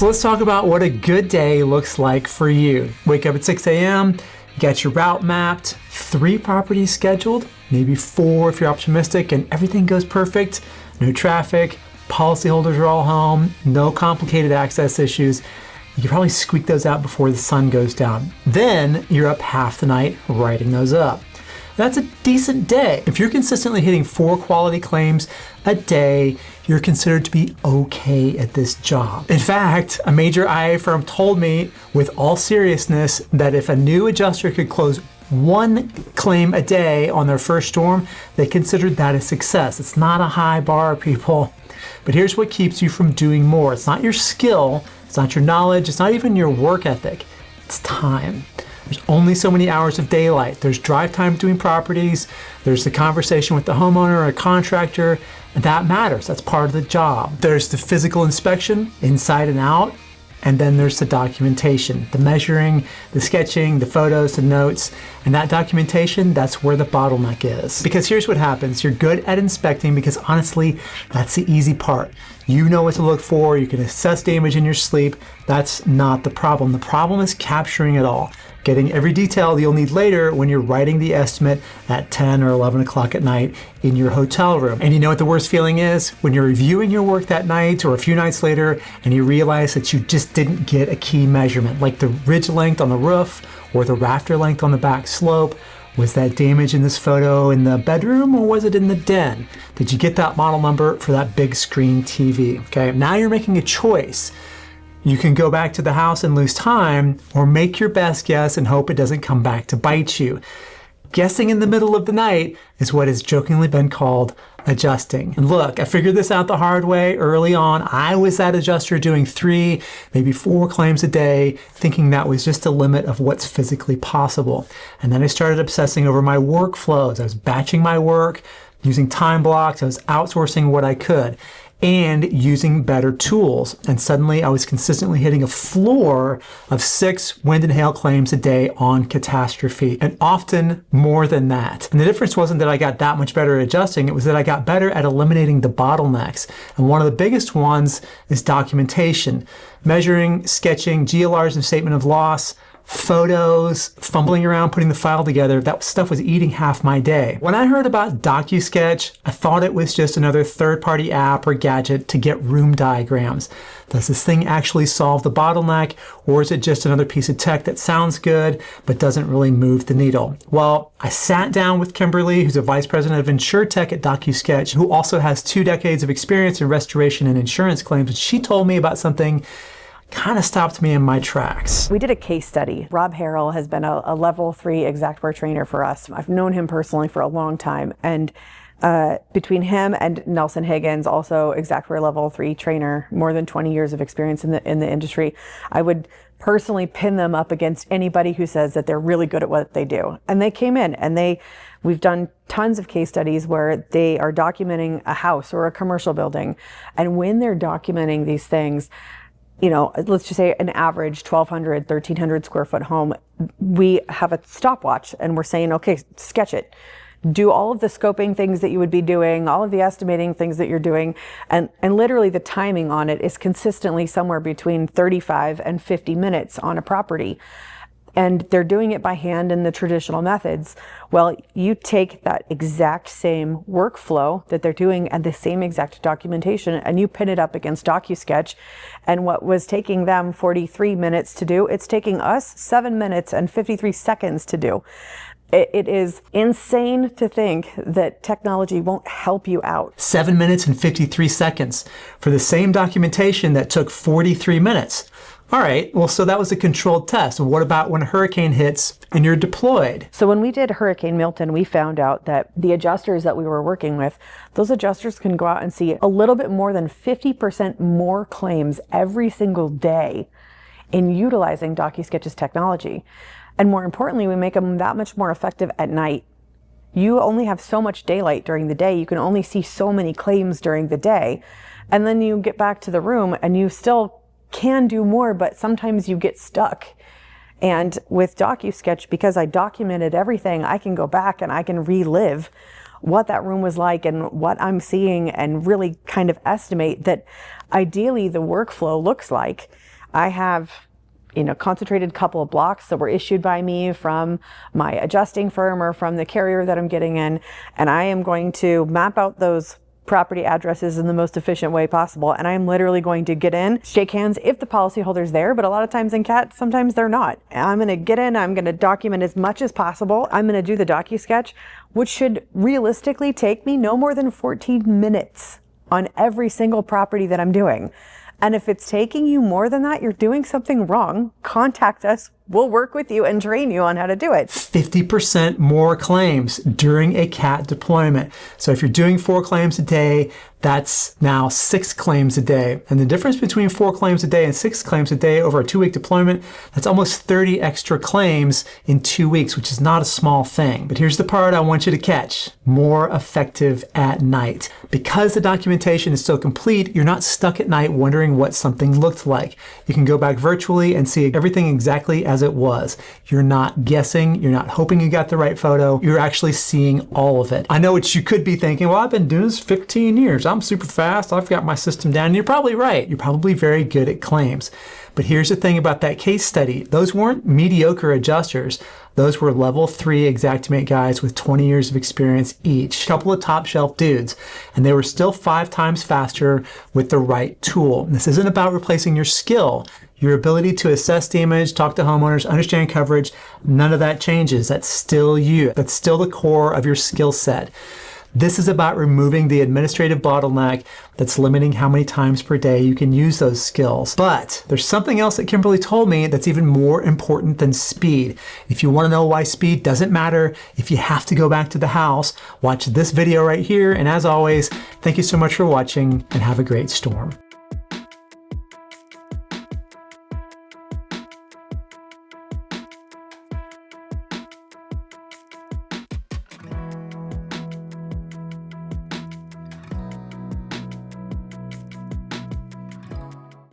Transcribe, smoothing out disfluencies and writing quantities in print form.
So let's talk about what a good day looks like for you. Wake up at 6 a.m., you got your route mapped, 3 properties scheduled, maybe 4 if you're optimistic, and everything goes perfect. No traffic, policyholders are all home, no complicated access issues. You can probably squeak those out before the sun goes down. Then you're up half the night writing those up. That's a decent day. If you're consistently hitting 4 quality claims a day, you're considered to be okay at this job. In fact, a major IA firm told me with all seriousness that if a new adjuster could close 1 claim a day on their first storm, they considered that a success. It's not a high bar, people. But here's what keeps you from doing more. It's not your skill, it's not your knowledge, it's not even your work ethic. It's time. There's only so many hours of daylight. There's drive time between properties. There's the conversation with the homeowner or a contractor. And that matters. That's part of the job. There's the physical inspection, inside and out. And then there's the documentation, the measuring, the sketching, the photos, the notes. And that documentation, that's where the bottleneck is. Because here's what happens. You're good at inspecting because honestly, that's the easy part. You know what to look for. You can assess damage in your sleep. That's not the problem. The problem is capturing it all. Getting every detail you'll need later when you're writing the estimate at 10 or 11 o'clock at night in your hotel room. And you know what the worst feeling is? When you're reviewing your work that night or a few nights later and you realize that you just didn't get a key measurement, like the ridge length on the roof or the rafter length on the back slope. Was that damage in this photo in the bedroom or was it in the den? Did you get that model number for that big screen TV? Okay, now you're making a choice. You can go back to the house and lose time, or make your best guess and hope it doesn't come back to bite you. Guessing in the middle of the night is what has jokingly been called adjusting. And look, I figured this out the hard way early on. I was that adjuster doing 3, maybe 4 claims a day, thinking that was just a limit of what's physically possible. And then I started obsessing over my workflows. I was batching my work, using time blocks, I was outsourcing what I could, and using better tools. And suddenly I was consistently hitting a floor of 6 wind and hail claims a day on catastrophe, and often more than that. And the difference wasn't that I got that much better at adjusting, it was that I got better at eliminating the bottlenecks. And one of the biggest ones is documentation. Measuring, sketching, GLRs and statement of loss, photos, fumbling around putting the file together. That stuff was eating half my day. When I heard about DocuSketch, I thought it was just another third-party app or gadget to get room diagrams. Does this thing actually solve the bottleneck, or is it just another piece of tech that sounds good but doesn't really move the needle? Well, I sat down with Kimberly, who's a vice president of InsurTech at DocuSketch, who also has 2 decades of experience in restoration and insurance claims, and she told me about something kind of stopped me in my tracks. We did a case study. Rob Harrell has been a level 3 Xactimate trainer for us. I've known him personally for a long time. And between him and Nelson Higgins, also Xactimate level 3 trainer, more than 20 years of experience in the industry, I would personally pin them up against anybody who says that they're really good at what they do. And they came in and we've done tons of case studies where they are documenting a house or a commercial building. And when they're documenting these things, you know, let's just say an average 1,200, 1,300 square foot home, we have a stopwatch and we're saying, okay, sketch it. Do all of the scoping things that you would be doing, all of the estimating things that you're doing, and literally the timing on it is consistently somewhere between 35 and 50 minutes on a property. And they're doing it by hand in the traditional methods. Well, you take that exact same workflow that they're doing and the same exact documentation and you pin it up against DocuSketch, and what was taking them 43 minutes to do, it's taking us 7 minutes and 53 seconds to do. It is insane to think that technology won't help you out. 7 minutes and 53 seconds for the same documentation that took 43 minutes. All right, well, so that was a controlled test. What about when a hurricane hits and you're deployed? So when we did Hurricane Milton, we found out that the adjusters that we were working with, those adjusters can go out and see a little bit more than 50% more claims every single day in utilizing DocuSketch's technology. And more importantly, we make them that much more effective at night. You only have so much daylight during the day. You can only see so many claims during the day. And then you get back to the room and you still can do more, but sometimes you get stuck. And with DocuSketch, because I documented everything, I can go back and I can relive what that room was like and what I'm seeing, and really kind of estimate that ideally the workflow looks like. I have concentrated couple of blocks that were issued by me from my adjusting firm or from the carrier that I'm getting in, and I am going to map out those property addresses in the most efficient way possible. And I'm literally going to get in, shake hands if the policyholder's there, but a lot of times in CAT, sometimes they're not. I'm going to get in, I'm going to document as much as possible. I'm going to do the docu-sketch, which should realistically take me no more than 14 minutes on every single property that I'm doing. And if it's taking you more than that, you're doing something wrong. Contact us. We'll work with you and train you on how to do it. 50% more claims during a CAT deployment. So if you're doing 4 claims a day, that's now 6 claims a day. And the difference between 4 claims a day and 6 claims a day over a 2-week deployment, that's almost 30 extra claims in 2 weeks, which is not a small thing. But here's the part I want you to catch. More effective at night. Because the documentation is still complete, you're not stuck at night wondering what something looked like. You can go back virtually and see everything exactly as it was. You're not guessing, you're not hoping you got the right photo, you're actually seeing all of it. I know what you could be thinking, well, I've been doing this 15 years. I'm super fast, I've got my system down. And you're probably right. You're probably very good at claims. But here's the thing about that case study. Those weren't mediocre adjusters. Those were level 3 Xactimate guys with 20 years of experience each. A couple of top shelf dudes. And they were still 5 times faster with the right tool. And this isn't about replacing your skill. Your ability to assess damage, talk to homeowners, understand coverage, none of that changes. That's still you. That's still the core of your skill set. This is about removing the administrative bottleneck that's limiting how many times per day you can use those skills. But there's something else that Kimberly told me that's even more important than speed. If you want to know why speed doesn't matter, if you have to go back to the house, watch this video right here. And as always, thank you so much for watching and have a great storm.